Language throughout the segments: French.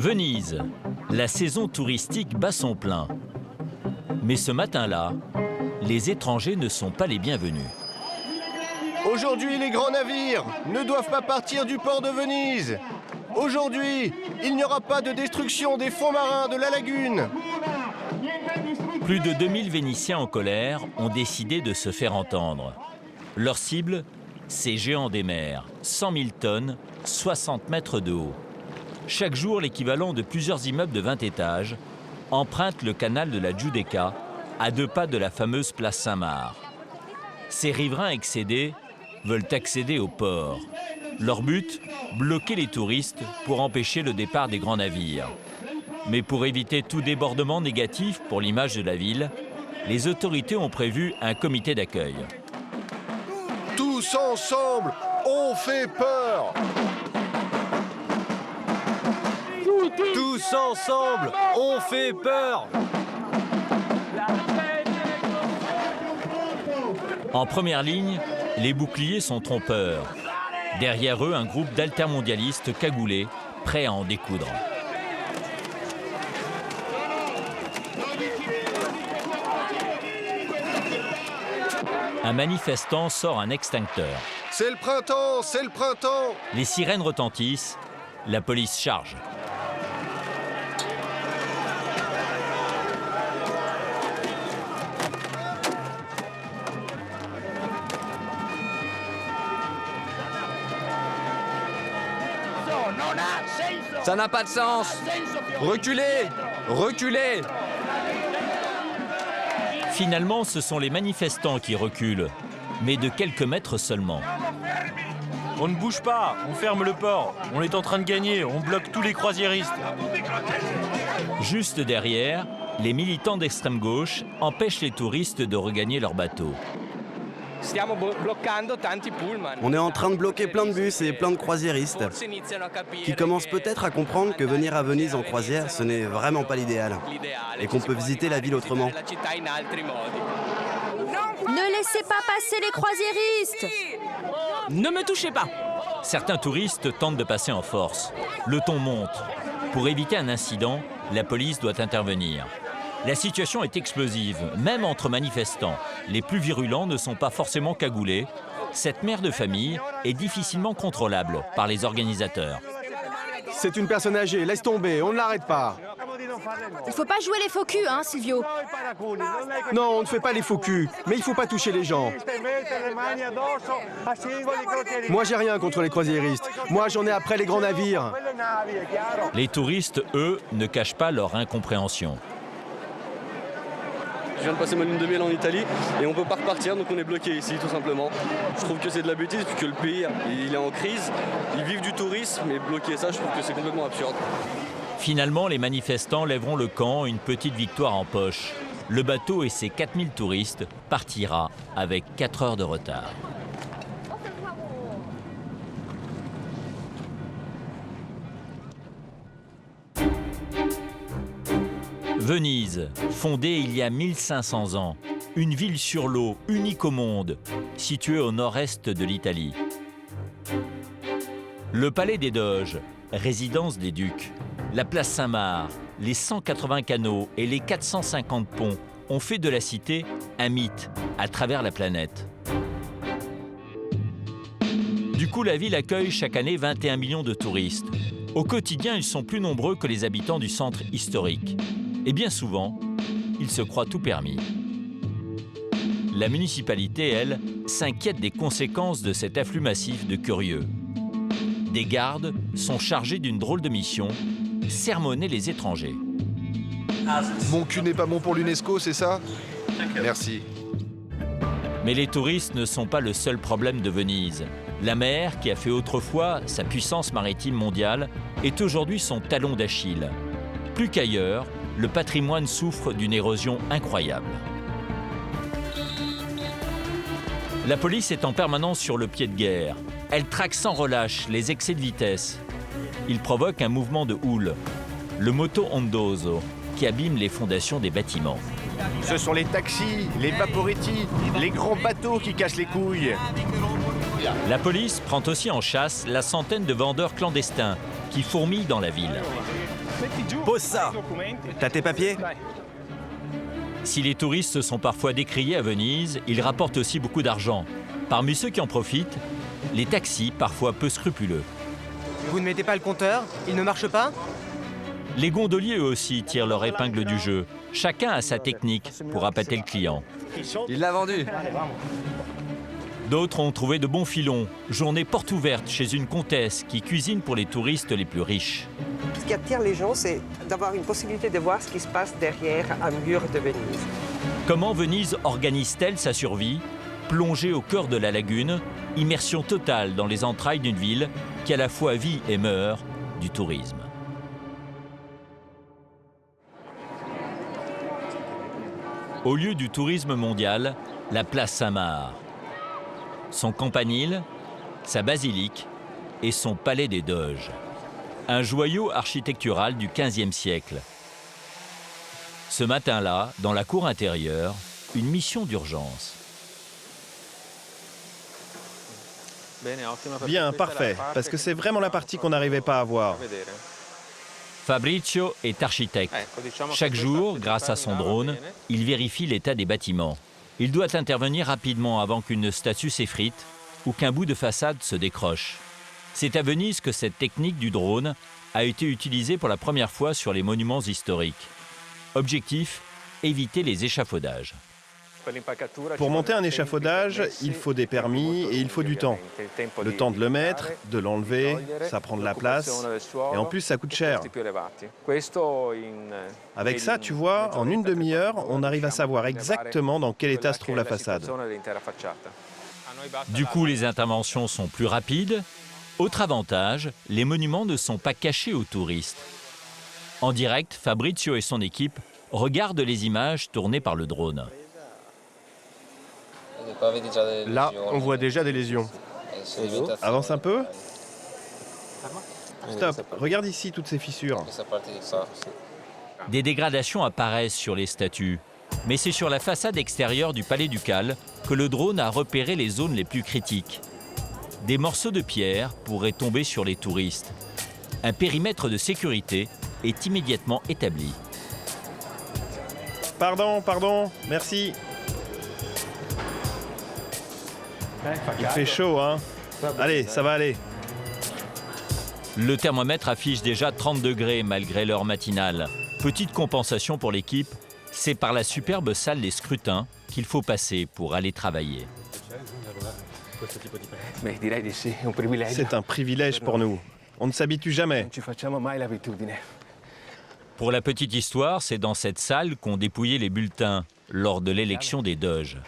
Venise, la saison touristique bat son plein. Mais ce matin-là, les étrangers ne sont pas les bienvenus. Aujourd'hui, les grands navires ne doivent pas partir du port de Venise. Aujourd'hui, il n'y aura pas de destruction des fonds marins de la lagune. Plus de 2000 Vénitiens en colère ont décidé de se faire entendre. Leur cible, ces géants des mers, 100 000 tonnes, 60 mètres de haut. Chaque jour, l'équivalent de plusieurs immeubles de 20 étages emprunte le canal de la Giudecca, à 2 pas de la fameuse place Saint-Marc. Ces riverains excédés veulent accéder au port. Leur but, bloquer les touristes pour empêcher le départ des grands navires. Mais pour éviter tout débordement négatif pour l'image de la ville, les autorités ont prévu un comité d'accueil. Tous ensemble, on fait peur! Tous ensemble, on fait peur! En première ligne, les boucliers sont trompeurs. Derrière eux, un groupe d'altermondialistes cagoulés, prêts à en découdre. Un manifestant sort un extincteur. C'est le printemps, c'est le printemps! Les sirènes retentissent, la police charge. Ça n'a pas de sens! Reculez! Reculez! Finalement, ce sont les manifestants qui reculent, mais de quelques mètres seulement. On ne bouge pas, on ferme le port. On est en train de gagner, on bloque tous les croisiéristes. Juste derrière, les militants d'extrême gauche empêchent les touristes de regagner leur bateau. On est en train de bloquer plein de bus et plein de croisiéristes qui commencent peut-être à comprendre que venir à Venise en croisière, ce n'est vraiment pas l'idéal et qu'on peut visiter la ville autrement. Ne laissez pas passer les croisiéristes! Ne me touchez pas! Certains touristes tentent de passer en force. Le ton monte. Pour éviter un incident, la police doit intervenir. La situation est explosive, même entre manifestants. Les plus virulents ne sont pas forcément cagoulés. Cette mère de famille est difficilement contrôlable par les organisateurs. C'est une personne âgée, laisse tomber, on ne l'arrête pas. Il faut pas jouer les faux culs, hein, Silvio? Non, on ne fait pas les faux culs, mais il faut pas toucher les gens. Moi, j'ai rien contre les croisiéristes. Moi, j'en ai après les grands navires. Les touristes, eux, ne cachent pas leur incompréhension. Je viens de passer ma lune de miel en Italie et on peut pas repartir, donc on est bloqué ici tout simplement. Je trouve que c'est de la bêtise puisque le pays il est en crise, ils vivent du tourisme, mais bloquer ça, je trouve que c'est complètement absurde. Finalement, les manifestants lèveront le camp, une petite victoire en poche. Le bateau et ses 4000 touristes partira avec 4 heures de retard. Venise, fondée il y a 1500 ans, une ville sur l'eau, unique au monde, située au nord-est de l'Italie. Le palais des Doges, résidence des ducs, la place Saint-Marc, les 180 canaux et les 450 ponts ont fait de la cité un mythe à travers la planète. Du coup, la ville accueille chaque année 21 millions de touristes. Au quotidien, ils sont plus nombreux que les habitants du centre historique. Et bien souvent, ils se croient tout permis. La municipalité, elle, s'inquiète des conséquences de cet afflux massif de curieux. Des gardes sont chargés d'une drôle de mission, sermonner les étrangers. Mon cul n'est pas bon pour l'UNESCO, c'est ça? Merci. Mais les touristes ne sont pas le seul problème de Venise. La mer, qui a fait autrefois sa puissance maritime mondiale, est aujourd'hui son talon d'Achille. Plus qu'ailleurs, le patrimoine souffre d'une érosion incroyable. La police est en permanence sur le pied de guerre. Elle traque sans relâche les excès de vitesse. Il provoque un mouvement de houle, le moto ondoso, qui abîme les fondations des bâtiments. Ce sont les taxis, les vaporetti, les grands bateaux qui cassent les couilles. La police prend aussi en chasse la centaine de vendeurs clandestins qui fourmillent dans la ville. Pose ça. T'as tes papiers? Si les touristes sont parfois décriés à Venise, ils rapportent aussi beaucoup d'argent. Parmi ceux qui en profitent, les taxis, parfois peu scrupuleux. Vous ne mettez pas le compteur? Il ne marche pas? Les gondoliers eux aussi tirent leur épingle du jeu. Chacun a sa technique pour appâter le client. Il l'a vendu. D'autres ont trouvé de bons filons. Journée porte ouverte chez une comtesse qui cuisine pour les touristes les plus riches. Ce qui attire les gens, c'est d'avoir une possibilité de voir ce qui se passe derrière un mur de Venise. Comment Venise organise-t-elle sa survie? Plongée au cœur de la lagune, immersion totale dans les entrailles d'une ville qui à la fois vit et meurt du tourisme. Au lieu du tourisme mondial, la place Saint-Marc. Son campanile, sa basilique et son palais des Doges. Un joyau architectural du XVe siècle. Ce matin-là, dans la cour intérieure, une mission d'urgence. Bien, parfait, parce que c'est vraiment la partie qu'on n'arrivait pas à voir. Fabrizio est architecte. Chaque jour, grâce à son drone, il vérifie l'état des bâtiments. Il doit intervenir rapidement avant qu'une statue s'effrite ou qu'un bout de façade se décroche. C'est à Venise que cette technique du drone a été utilisée pour la première fois sur les monuments historiques. Objectif, éviter les échafaudages. Pour monter un échafaudage, il faut des permis et il faut du temps. Le temps de le mettre, de l'enlever, ça prend de la place et en plus ça coûte cher. Avec ça, tu vois, en une demi-heure, on arrive à savoir exactement dans quel état se trouve la façade. Du coup, les interventions sont plus rapides. Autre avantage, les monuments ne sont pas cachés aux touristes. En direct, Fabrizio et son équipe regardent les images tournées par le drone. Là, on voit déjà des lésions. Avance un peu. Stop, regarde ici toutes ces fissures. Des dégradations apparaissent sur les statues. Mais c'est sur la façade extérieure du Palais Ducal que le drone a repéré les zones les plus critiques. Des morceaux de pierre pourraient tomber sur les touristes. Un périmètre de sécurité est immédiatement établi. Pardon, merci. Il fait chaud, hein? Allez, ça va aller. Le thermomètre affiche déjà 30 degrés malgré l'heure matinale. Petite compensation pour l'équipe, c'est par la superbe salle des scrutins qu'il faut passer pour aller travailler. C'est un privilège pour nous. On ne s'habitue jamais. Pour la petite histoire, c'est dans cette salle qu'ont dépouillé les bulletins lors de l'élection des Doges.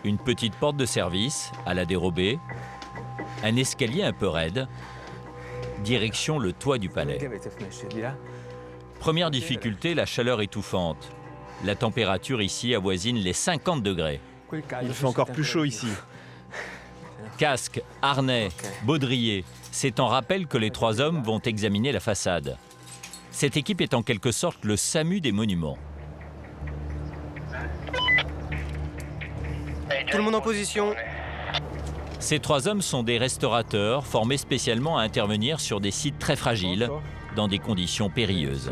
Une petite porte de service à la dérobée, un escalier un peu raide, direction le toit du palais. Première difficulté, la chaleur étouffante. La température ici avoisine les 50 degrés. Il fait encore plus chaud ici. Casque, harnais, baudrier, c'est en rappel que les trois hommes vont examiner la façade. Cette équipe est en quelque sorte le SAMU des monuments. Tout le monde en position. Ces trois hommes sont des restaurateurs formés spécialement à intervenir sur des sites très fragiles, dans des conditions périlleuses.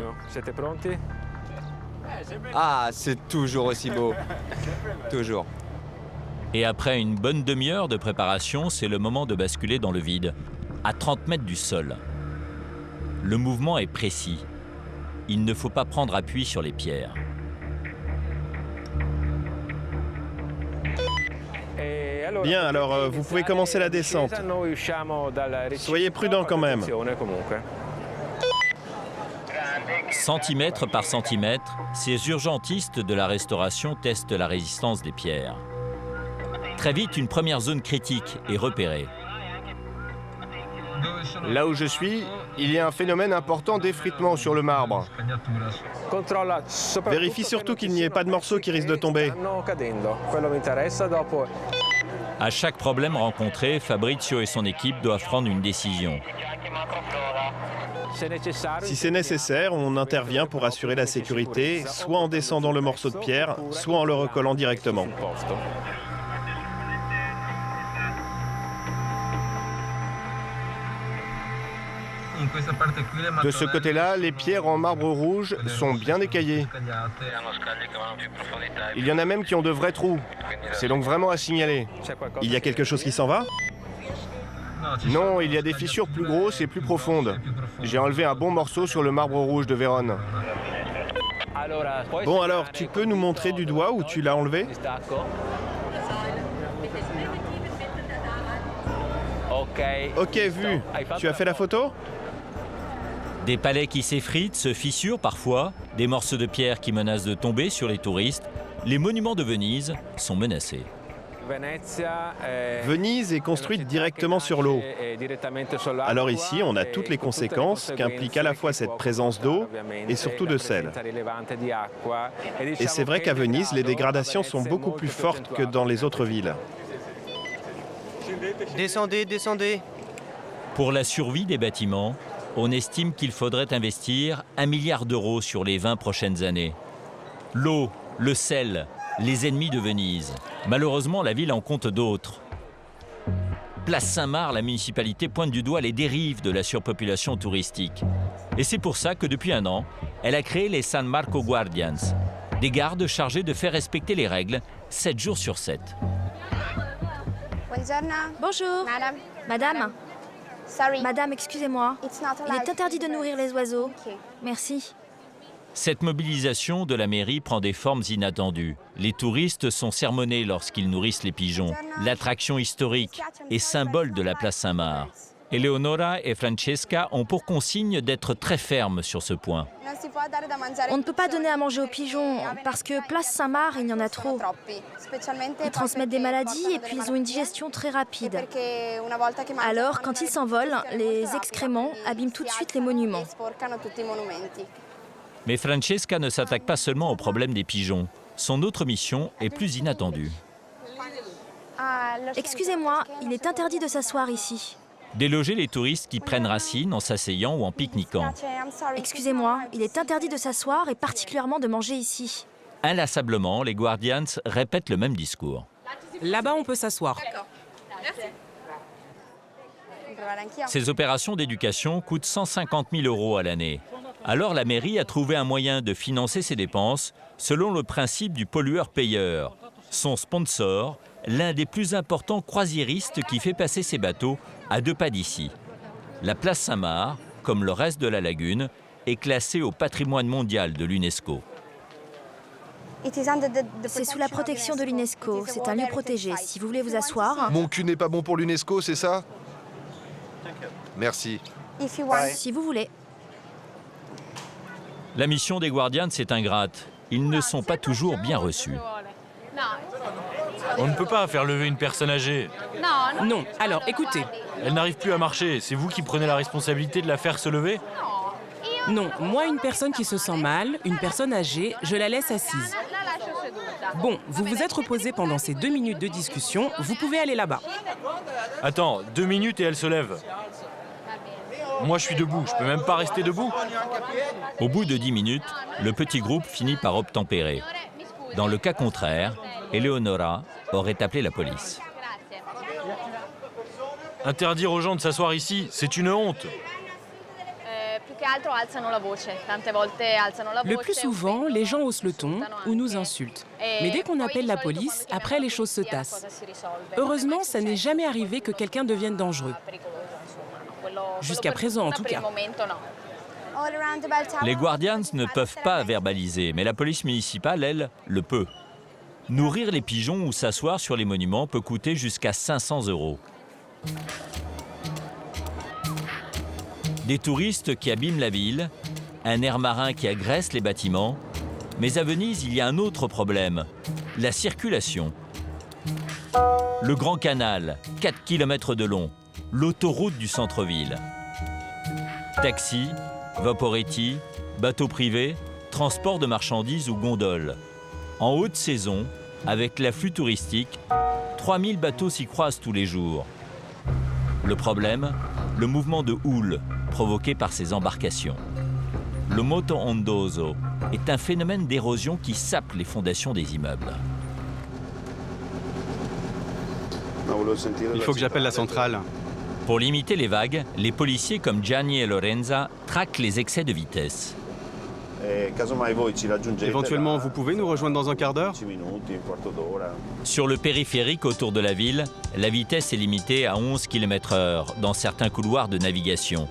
Ah, c'est toujours aussi beau. Toujours. Et après une bonne demi-heure de préparation, c'est le moment de basculer dans le vide, à 30 mètres du sol. Le mouvement est précis. Il ne faut pas prendre appui sur les pierres. Bien, alors vous pouvez commencer la descente. Soyez prudents quand même. Centimètre par centimètre, ces urgentistes de la restauration testent la résistance des pierres. Très vite, une première zone critique est repérée. Là où je suis, il y a un phénomène important d'effritement sur le marbre. Vérifie surtout qu'il n'y ait pas de morceaux qui risquent de tomber. À chaque problème rencontré, Fabrizio et son équipe doivent prendre une décision. Si c'est nécessaire, on intervient pour assurer la sécurité, soit en descendant le morceau de pierre, soit en le recollant directement. De ce côté-là, les pierres en marbre rouge sont bien écaillées. Il y en a même qui ont de vrais trous. C'est donc vraiment à signaler. Il y a quelque chose qui s'en va? Non, il y a des fissures plus grosses et plus profondes. J'ai enlevé un bon morceau sur le marbre rouge de Vérone. Bon alors, tu peux nous montrer du doigt où tu l'as enlevé? Ok, vu. Tu as fait la photo? Des palais qui s'effritent, se fissurent parfois, des morceaux de pierre qui menacent de tomber sur les touristes. Les monuments de Venise sont menacés. Venise est construite directement sur l'eau. Alors ici, on a toutes les conséquences qu'implique à la fois cette présence d'eau et surtout de sel. Et c'est vrai qu'à Venise, les dégradations sont beaucoup plus fortes que dans les autres villes. Descendez, descendez. Pour la survie des bâtiments, on estime qu'il faudrait investir 1 milliard d'euros sur les 20 prochaines années. L'eau, le sel, les ennemis de Venise. Malheureusement, la ville en compte d'autres. Place Saint-Marc, la municipalité pointe du doigt les dérives de la surpopulation touristique. Et c'est pour ça que depuis un an, elle a créé les San Marco Guardians, des gardes chargés de faire respecter les règles 7 jours sur 7. Bonjour. Madame. Madame, excusez-moi. Il est interdit de nourrir les oiseaux. Merci. Cette mobilisation de la mairie prend des formes inattendues. Les touristes sont sermonnés lorsqu'ils nourrissent les pigeons. L'attraction historique et symbole de la place Saint-Marc. Eleonora et Francesca ont pour consigne d'être très fermes sur ce point. On ne peut pas donner à manger aux pigeons parce que place Saint-Marc, il y en a trop. Ils transmettent des maladies et puis ils ont une digestion très rapide. Alors, quand ils s'envolent, les excréments abîment tout de suite les monuments. Mais Francesca ne s'attaque pas seulement au problème des pigeons. Son autre mission est plus inattendue. Excusez-moi, il est interdit de s'asseoir ici. Déloger les touristes qui prennent racine en s'asseyant ou en pique-niquant. Excusez-moi, il est interdit de s'asseoir et particulièrement de manger ici. Inlassablement, les Guardians répètent le même discours. Là-bas, on peut s'asseoir. Ces opérations d'éducation coûtent 150 000 € à l'année. Alors la mairie a trouvé un moyen de financer ses dépenses selon le principe du pollueur-payeur. Son sponsor, l'un des plus importants croisiéristes qui fait passer ses bateaux à 2 pas d'ici. La place Saint-Marc, comme le reste de la lagune, est classée au patrimoine mondial de l'UNESCO. C'est sous la protection de l'UNESCO, c'est un lieu protégé. Si vous voulez vous asseoir... Mon cul n'est pas bon pour l'UNESCO, c'est ça? Merci. Si vous voulez. La mission des Guardians est ingrate. Ils ne sont pas toujours bien reçus. On ne peut pas faire lever une personne âgée. Non, alors écoutez. Elle n'arrive plus à marcher. C'est vous qui prenez la responsabilité de la faire se lever? Non, moi, une personne qui se sent mal, une personne âgée, je la laisse assise. Bon, vous vous êtes reposé pendant ces 2 minutes de discussion, vous pouvez aller là-bas. Attends, 2 minutes et elle se lève. Moi, je suis debout. Je peux même pas rester debout. Au bout de 10 minutes, le petit groupe finit par obtempérer. Dans le cas contraire, Eleonora aurait appelé la police. Interdire aux gens de s'asseoir ici, c'est une honte. Le plus souvent, les gens haussent le ton ou nous insultent. Mais dès qu'on appelle la police, après les choses se tassent. Heureusement, ça n'est jamais arrivé que quelqu'un devienne dangereux. Jusqu'à présent, en tout cas. Les Guardians ne peuvent pas verbaliser, mais la police municipale, elle, le peut. Nourrir les pigeons ou s'asseoir sur les monuments peut coûter jusqu'à 500 €. Des touristes qui abîment la ville, un air marin qui agresse les bâtiments. Mais à Venise, il y a un autre problème, la circulation. Le Grand Canal, 4 km de long, l'autoroute du centre-ville. Taxis, vaporetti, bateaux privés, transport de marchandises ou gondoles. En haute saison, avec l'afflux touristique, 3000 bateaux s'y croisent tous les jours. Le problème, le mouvement de houle provoqué par ces embarcations. Le moto ondoso est un phénomène d'érosion qui sape les fondations des immeubles. Il faut que j'appelle la centrale. Pour limiter les vagues, les policiers comme Gianni et Lorenza traquent les excès de vitesse. Éventuellement, vous pouvez nous rejoindre dans un quart d'heure? Sur le périphérique autour de la ville, la vitesse est limitée à 11 km/h dans certains couloirs de navigation.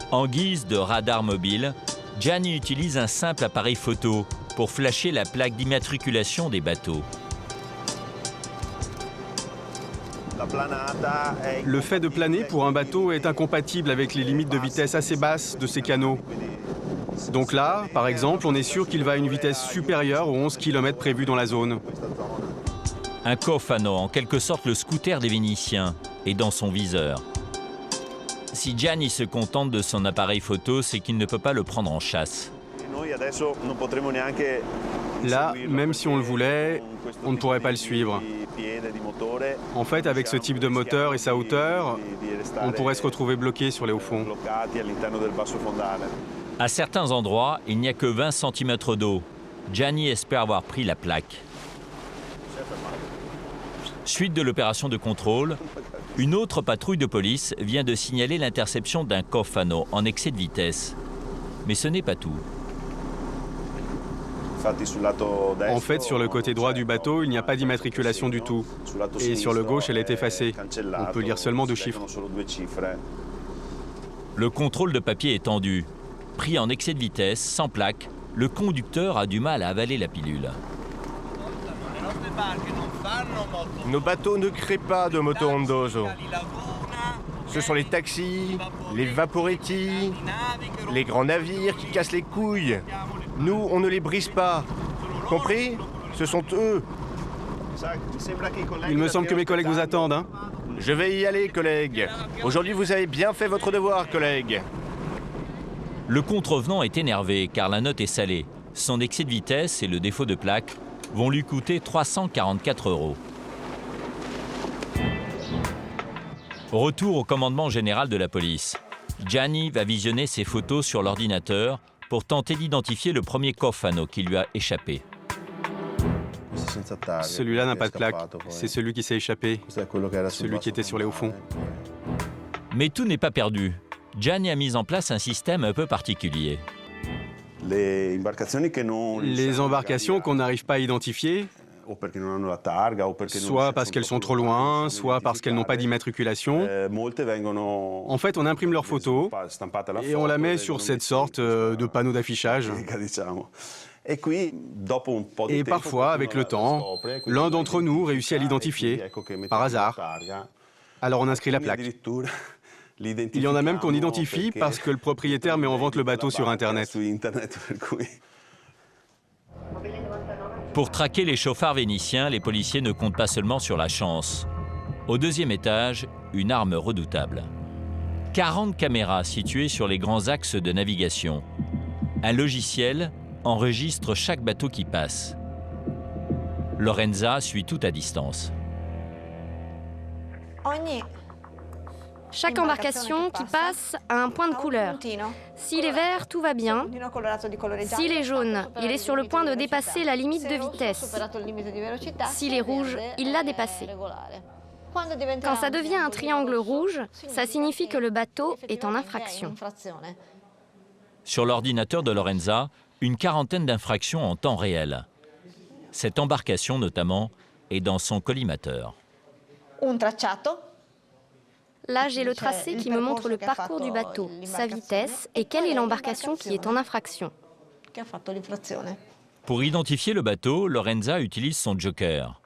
En guise de radar mobile, Gianni utilise un simple appareil photo pour flasher la plaque d'immatriculation des bateaux. Le fait de planer pour un bateau est incompatible avec les limites de vitesse assez basses de ces canaux. Donc là, par exemple, on est sûr qu'il va à une vitesse supérieure aux 11 km prévus dans la zone. Un cofano, en quelque sorte le scooter des Vénitiens, est dans son viseur. Si Gianni se contente de son appareil photo, c'est qu'il ne peut pas le prendre en chasse. Là, même si on le voulait, on ne pourrait pas le suivre. En fait, avec ce type de moteur et sa hauteur, on pourrait se retrouver bloqué sur les hauts fonds. À certains endroits, il n'y a que 20 cm d'eau. Gianni espère avoir pris la plaque. Suite de l'opération de contrôle, une autre patrouille de police vient de signaler l'interception d'un cofano en excès de vitesse. Mais ce n'est pas tout. En fait, sur le côté droit du bateau, il n'y a pas d'immatriculation du tout. Et sur le gauche, elle est effacée. On peut lire seulement 2 chiffres. Le contrôle de papier est tendu. Pris en excès de vitesse, sans plaque, le conducteur a du mal à avaler la pilule. Nos bateaux ne créent pas de moto ondoso. Ce sont les taxis, les vaporetti, les grands navires qui cassent les couilles. Nous, on ne les brise pas. Compris? Ce sont eux. Il me semble que mes collègues vous attendent, hein? Je vais y aller, collègues. Aujourd'hui, vous avez bien fait votre devoir, collègues. Le contrevenant est énervé car la note est salée. Son excès de vitesse et le défaut de plaque vont lui coûter 344 €. Retour au commandement général de la police. Gianni va visionner ses photos sur l'ordinateur pour tenter d'identifier le premier cofano qui lui a échappé. Celui-là n'a pas de plaque. C'est celui qui s'est échappé. Celui qui était sur les hauts fonds. Mais tout n'est pas perdu. Gianni a mis en place un système un peu particulier. Les embarcations qu'on n'arrive pas à identifier, soit parce qu'elles sont trop loin, soit parce qu'elles n'ont pas d'immatriculation. En fait, on imprime leurs photos et on la met sur cette sorte de panneau d'affichage. Et parfois, avec le temps, l'un d'entre nous réussit à l'identifier, par hasard. Alors on inscrit la plaque. Il y en a même qu'on identifie parce que le propriétaire met en vente le bateau sur Internet. Pour traquer les chauffards vénitiens, les policiers ne comptent pas seulement sur la chance. Au deuxième étage, une arme redoutable. 40 caméras situées sur les grands axes de navigation. Un logiciel enregistre chaque bateau qui passe. Lorenza suit tout à distance. Chaque embarcation qui passe a un point de couleur. S'il est vert, tout va bien. S'il est jaune, il est sur le point de dépasser la limite de vitesse. S'il est rouge, il l'a dépassé. Quand ça devient un triangle rouge, ça signifie que le bateau est en infraction. Sur l'ordinateur de Lorenza, une quarantaine d'infractions en temps réel. Cette embarcation, notamment, est dans son collimateur. Là, j'ai le tracé qui me montre le parcours du bateau, sa vitesse et quelle est l'embarcation qui est en infraction. Pour identifier le bateau, Lorenza utilise son joker.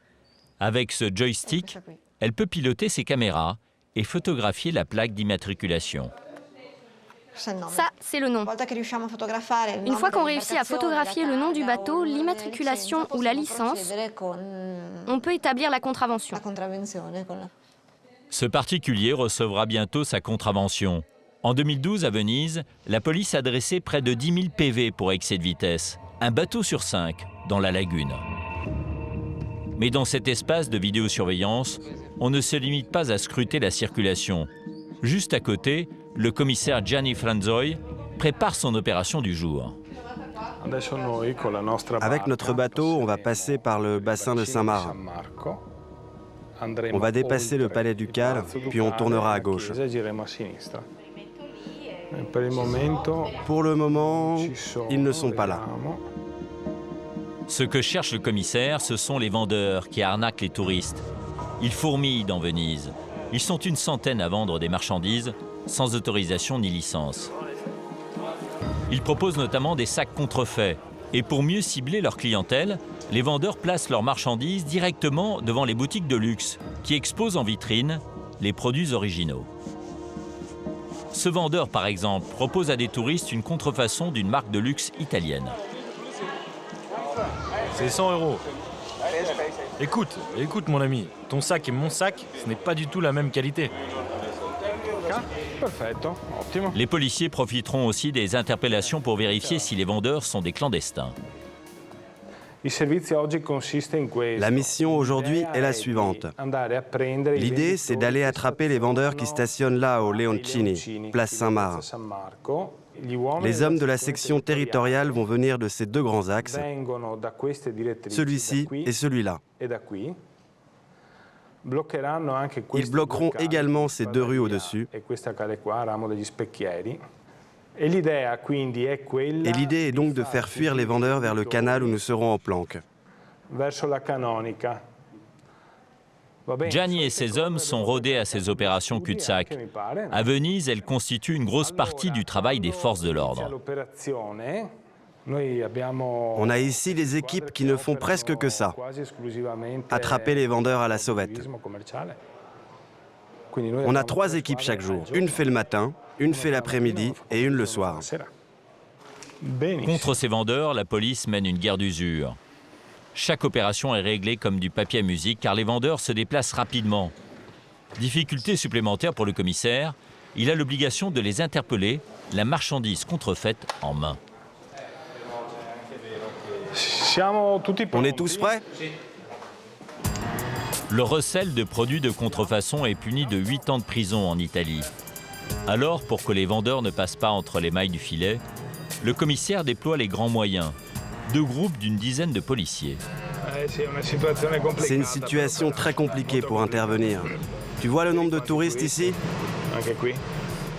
Avec ce joystick, elle peut piloter ses caméras et photographier la plaque d'immatriculation. Ça, c'est le nom. Une fois qu'on réussit à photographier le nom du bateau, l'immatriculation ou la licence, on peut établir la contravention. Ce particulier recevra bientôt sa contravention. En 2012, à Venise, la police a dressé près de 10 000 PV pour excès de vitesse. Un bateau sur 5 dans la lagune. Mais dans cet espace de vidéosurveillance, on ne se limite pas à scruter la circulation. Juste à côté, le commissaire Gianni Franzoi prépare son opération du jour. Avec notre bateau, on va passer par le bassin de Saint-Marc. On va dépasser le palais ducal, puis on tournera à gauche. Pour le moment, ils ne sont pas là. Ce que cherche le commissaire, ce sont les vendeurs qui arnaquent les touristes. Ils fourmillent dans Venise. Ils sont une centaine à vendre des marchandises sans autorisation ni licence. Ils proposent notamment des sacs contrefaits. Et pour mieux cibler leur clientèle, les vendeurs placent leurs marchandises directement devant les boutiques de luxe qui exposent en vitrine les produits originaux. Ce vendeur, par exemple, propose à des touristes une contrefaçon d'une marque de luxe italienne. C'est 100 €. Écoute mon ami, ton sac et mon sac, ce n'est pas du tout la même qualité. Les policiers profiteront aussi des interpellations pour vérifier si les vendeurs sont des clandestins. La mission aujourd'hui est la suivante. L'idée, c'est d'aller attraper les vendeurs qui stationnent là au Leoncini, place Saint-Marc. Les hommes de la section territoriale vont venir de ces deux grands axes, celui-ci et celui-là. Ils bloqueront également ces deux rues au-dessus. Et l'idée est donc de faire fuir les vendeurs vers le canal où nous serons en planque. Gianni et ses hommes sont rodés à ces opérations cul-de-sac. À Venise, elles constituent une grosse partie du travail des forces de l'ordre. On a ici les équipes qui ne font presque que ça, attraper les vendeurs à la sauvette. On a 3 équipes chaque jour. Une fait le matin, une fait l'après-midi et une le soir. Contre ces vendeurs, la police mène une guerre d'usure. Chaque opération est réglée comme du papier à musique car les vendeurs se déplacent rapidement. Difficulté supplémentaire pour le commissaire, il a l'obligation de les interpeller, la marchandise contrefaite en main. On est tous prêts ? Le recel de produits de contrefaçon est puni de 8 ans de prison en Italie. Alors, pour que les vendeurs ne passent pas entre les mailles du filet, le commissaire déploie les grands moyens, 2 groupes d'une dizaine de policiers. C'est une situation très compliquée pour intervenir. Tu vois le nombre de touristes ici ?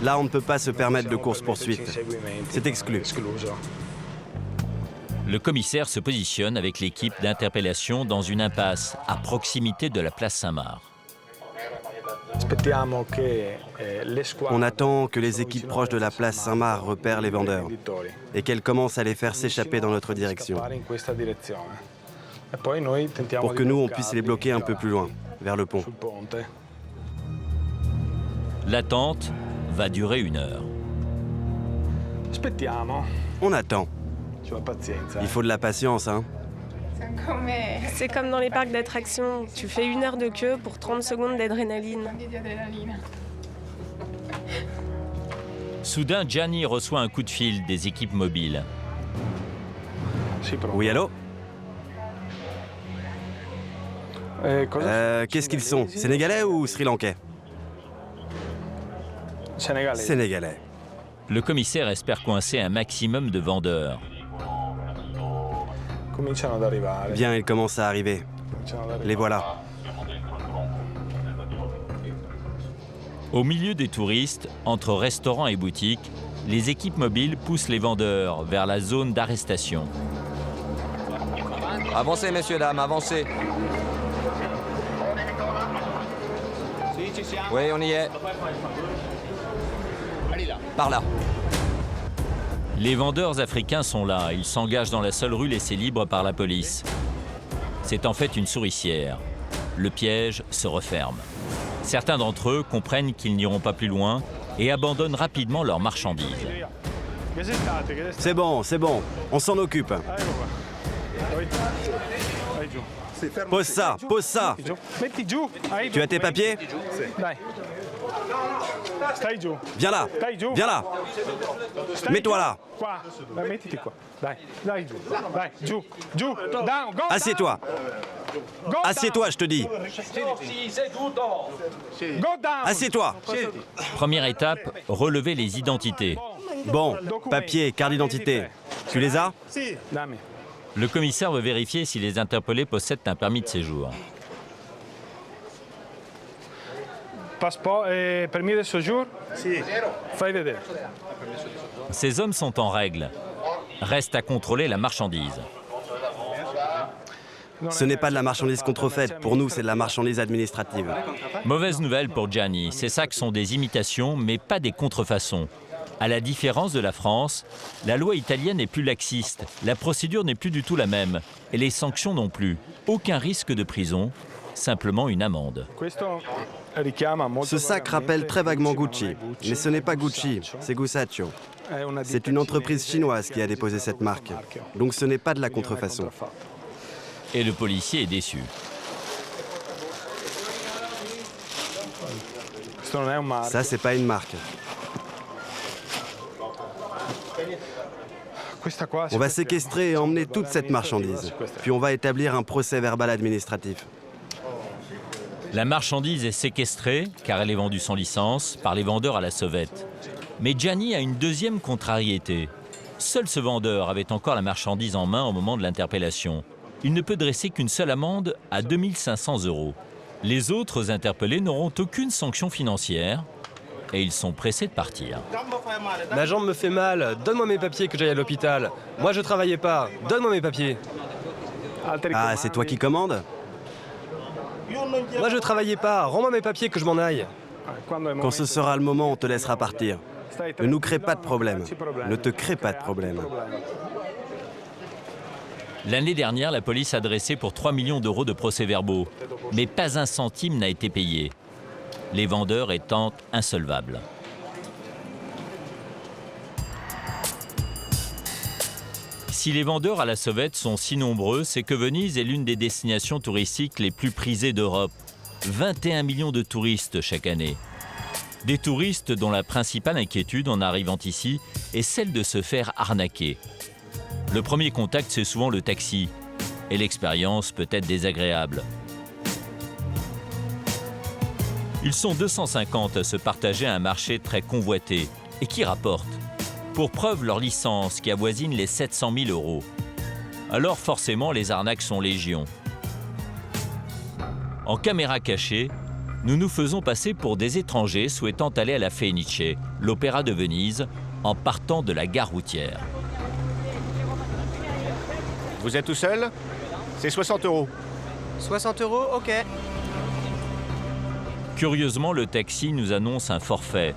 Là, on ne peut pas se permettre de course-poursuite. C'est exclu. Le commissaire se positionne avec l'équipe d'interpellation dans une impasse à proximité de la place Saint-Marc. On attend que les équipes proches de la place Saint-Marc repèrent les vendeurs et qu'elles commencent à les faire s'échapper dans notre direction. Pour que nous, on puisse les bloquer un peu plus loin, vers le pont. L'attente va durer 1 heure. On attend. Il faut de la patience, hein. C'est comme dans les parcs d'attractions. Tu fais 1 heure de queue pour 30 secondes d'adrénaline. Soudain, Gianni reçoit un coup de fil des équipes mobiles. Oui, allô ? Qu'est-ce qu'ils sont ? Sénégalais ou sri-lankais ? Sénégalais. Le commissaire espère coincer un maximum de vendeurs. Bien, ils commencent à arriver. Les voilà. Au milieu des touristes, entre restaurants et boutiques, les équipes mobiles poussent les vendeurs vers la zone d'arrestation. Avancez, messieurs, dames, avancez. Oui, on y est. Par là. Les vendeurs africains sont là. Ils s'engagent dans la seule rue laissée libre par la police. C'est en fait une souricière. Le piège se referme. Certains d'entre eux comprennent qu'ils n'iront pas plus loin et abandonnent rapidement leurs marchandises. C'est bon, on s'en occupe. Pose ça, pose ça. Tu as tes papiers ? Viens là, viens là. Mets-toi là. Assieds-toi. Assieds-toi, je te dis. Assieds-toi. Première étape, relever les identités. Bon, papier, carte d'identité. Tu les as ? Le commissaire veut vérifier si les interpellés possèdent un permis de séjour. Passeport et permis de séjour? Fai vedere. Ces hommes sont en règle. Reste à contrôler la marchandise. Ce n'est pas de la marchandise contrefaite, pour nous c'est de la marchandise administrative. Mauvaise nouvelle pour Gianni, ces sacs sont des imitations mais pas des contrefaçons. À la différence de la France, la loi italienne est plus laxiste, la procédure n'est plus du tout la même et les sanctions non plus. Aucun risque de prison, simplement une amende. Ce sac rappelle très vaguement Gucci, mais ce n'est pas Gucci, c'est Gusaccio. C'est une entreprise chinoise qui a déposé cette marque, donc ce n'est pas de la contrefaçon. Et le policier est déçu. Ça, c'est pas une marque. On va séquestrer et emmener toute cette marchandise, puis on va établir un procès verbal administratif. La marchandise est séquestrée, car elle est vendue sans licence, par les vendeurs à la sauvette. Mais Gianni a une deuxième contrariété. Seul ce vendeur avait encore la marchandise en main au moment de l'interpellation. Il ne peut dresser qu'une seule amende à 2 500 €. Les autres interpellés n'auront aucune sanction financière et ils sont pressés de partir. Ma jambe me fait mal, donne-moi mes papiers que j'aille à l'hôpital. Moi je travaillais pas, donne-moi mes papiers. Ah, c'est toi qui commandes? Moi je travaillais pas, rends-moi mes papiers que je m'en aille. Quand ce sera le moment, on te laissera partir. Ne nous crée pas de problème. Ne te crée pas de problème. L'année dernière, la police a dressé pour 3 millions d'euros de procès-verbaux, mais pas un centime n'a été payé, les vendeurs étant insolvables. Si les vendeurs à la sauvette sont si nombreux, c'est que Venise est l'une des destinations touristiques les plus prisées d'Europe. 21 millions de touristes chaque année. Des touristes dont la principale inquiétude en arrivant ici est celle de se faire arnaquer. Le premier contact, c'est souvent le taxi, et l'expérience peut être désagréable. Ils sont 250 à se partager un marché très convoité et qui rapporte. Pour preuve, leur licence qui avoisine les 700 000 €. Alors forcément, les arnaques sont légion. En caméra cachée, nous nous faisons passer pour des étrangers souhaitant aller à la Fenice, l'opéra de Venise, en partant de la gare routière. Vous êtes tout seul? C'est 60 €. 60 €, ok. Curieusement, le taxi nous annonce un forfait.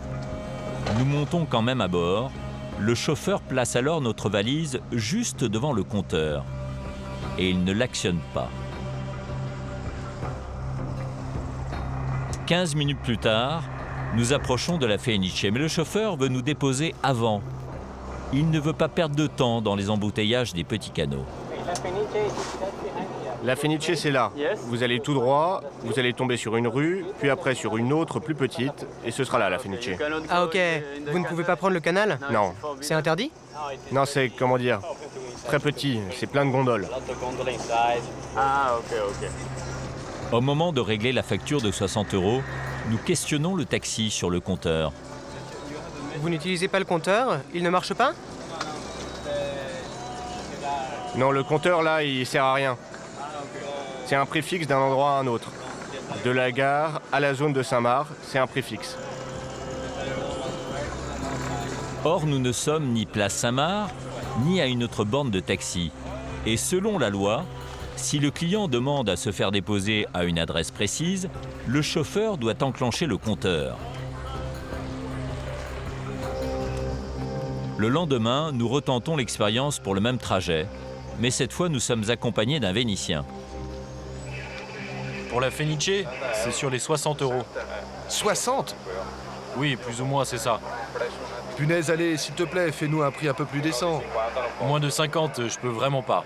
Nous montons quand même à bord. Le chauffeur place alors notre valise juste devant le compteur. Et il ne l'actionne pas. 15 minutes plus tard, nous approchons de la Fenice, mais le chauffeur veut nous déposer avant. Il ne veut pas perdre de temps dans les embouteillages des petits canaux. La Fenice, c'est là. Vous allez tout droit, vous allez tomber sur une rue, puis après sur une autre plus petite, et ce sera là, la Fenice. Ah ok, vous ne pouvez pas prendre le canal? Non. C'est interdit? Non, c'est, comment dire, très petit, c'est plein de gondoles. Ah, ok. Au moment de régler la facture de 60 €, nous questionnons le taxi sur le compteur. Vous n'utilisez pas le compteur? Il ne marche pas? Non, le compteur là, il sert à rien. C'est un préfixe d'un endroit à un autre. De la gare à la zone de Saint-Marc, c'est un préfixe. Or, nous ne sommes ni place Saint-Marc, ni à une autre borne de taxi. Et selon la loi, si le client demande à se faire déposer à une adresse précise, le chauffeur doit enclencher le compteur. Le lendemain, nous retentons l'expérience pour le même trajet, mais cette fois, nous sommes accompagnés d'un Vénitien. Pour la Fenice, c'est sur les 60 €. 60? Oui, plus ou moins, c'est ça. Punaise, allez, s'il te plaît, fais-nous un prix un peu plus décent. Moins de 50, je peux vraiment pas.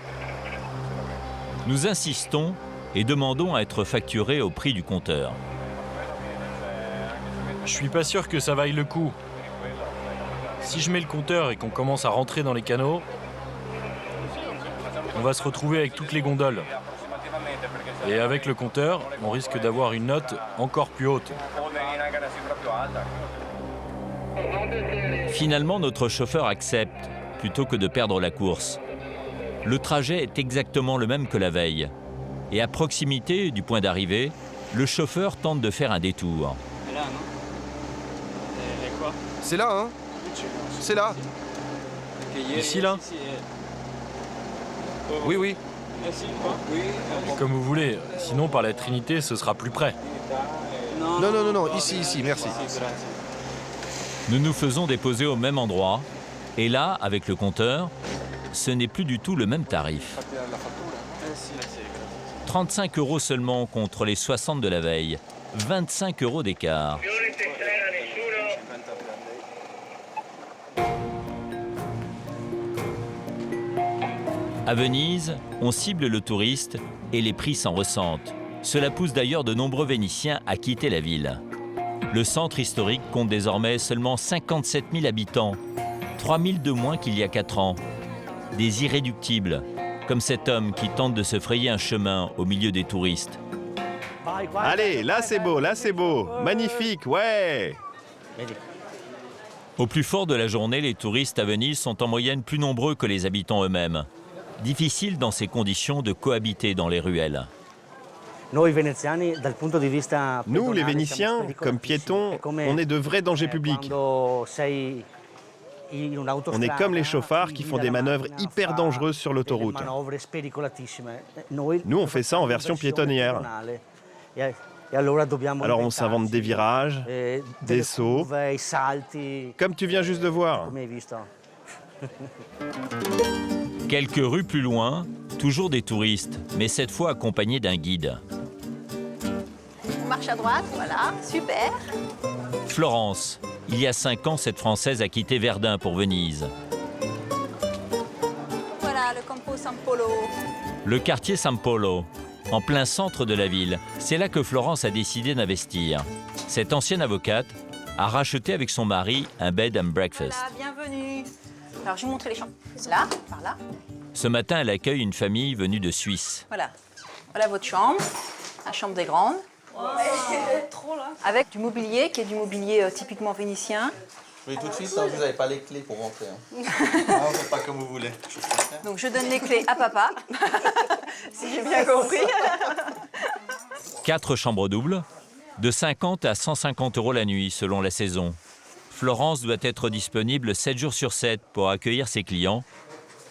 Nous insistons et demandons à être facturés au prix du compteur. Je suis pas sûr que ça vaille le coup. Si je mets le compteur et qu'on commence à rentrer dans les canaux, on va se retrouver avec toutes les gondoles. Et avec le compteur, on risque d'avoir une note encore plus haute. Finalement, notre chauffeur accepte, plutôt que de perdre la course. Le trajet est exactement le même que la veille. Et à proximité du point d'arrivée, le chauffeur tente de faire un détour. C'est là, hein? C'est là. Ici, là? Oui, oui. Comme vous voulez. Sinon, par la Trinité, ce sera plus près. Non, ici, merci. Nous nous faisons déposer au même endroit. Et là, avec le compteur, ce n'est plus du tout le même tarif. 35 € seulement contre les 60 de la veille. 25 € d'écart. À Venise, on cible le touriste et les prix s'en ressentent. Cela pousse d'ailleurs de nombreux Vénitiens à quitter la ville. Le centre historique compte désormais seulement 57 000 habitants, 3 000 de moins qu'il y a 4 ans. Des irréductibles, comme cet homme qui tente de se frayer un chemin au milieu des touristes. Allez, là c'est beau, magnifique, ouais. Au plus fort de la journée, les touristes à Venise sont en moyenne plus nombreux que les habitants eux-mêmes. Difficile dans ces conditions de cohabiter dans les ruelles. Nous, les Vénitiens, comme piétons, on est de vrais dangers publics. On est comme les chauffards qui font des manœuvres hyper dangereuses sur l'autoroute. Nous, on fait ça en version piétonnière. Alors on s'invente des virages, des sauts, comme tu viens juste de voir. Quelques rues plus loin, toujours des touristes, mais cette fois accompagnés d'un guide. On marche à droite, voilà, super. Florence. Il y a 5 ans, cette Française a quitté Verdun pour Venise. Voilà, le Campo San Polo. Le quartier San Polo, en plein centre de la ville. C'est là que Florence a décidé d'investir. Cette ancienne avocate a racheté avec son mari un bed and breakfast. Voilà, bienvenue. Alors, je vais vous montrer les chambres. Là, par là. Ce matin, elle accueille une famille venue de Suisse. Voilà. Voilà votre chambre. La chambre des grandes. Trop là. Avec du mobilier, qui est du mobilier typiquement vénitien. Oui, tout de suite, hein, vous n'avez pas les clés pour rentrer. Hein. Non, c'est pas comme vous voulez. Donc je donne les clés à papa, si j'ai bien compris. 4 chambres doubles, de 50 à 150 € la nuit selon la saison. Florence doit être disponible 7 jours sur 7 pour accueillir ses clients.